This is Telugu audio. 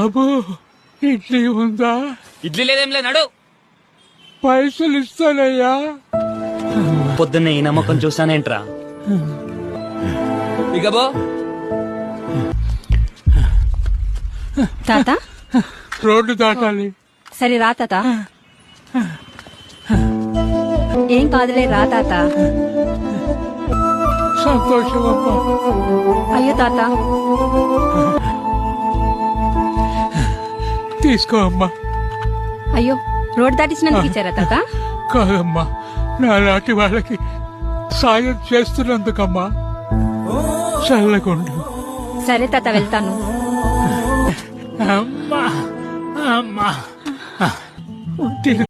బాబు ఇడ్లీ ఉందా? ఇడ్లీ లేదేం లేదు, నడు. పైసలు ఇస్తానయ్యా. పొద్దున్నే ఈ నమ్మకం చూసానేంట్రా. ఇక బో. తాత రోడ్డు దాటాలి. సరే రా తాత. ఏం కాదులే రా తాత. సంతోషం అమ్మా. అయ్యో తాత. తీసుకో అమ్మా. అయ్యో రోడ్ దాటించినందుకు ఇచ్చారా తాత? కాదమ్మా, నాలాంటి వాళ్ళకి సాయం చేస్తున్నందుకమ్మా. చల్లకుండు. సరే తాత వెళ్తాను. అమ్మా అమ్మా.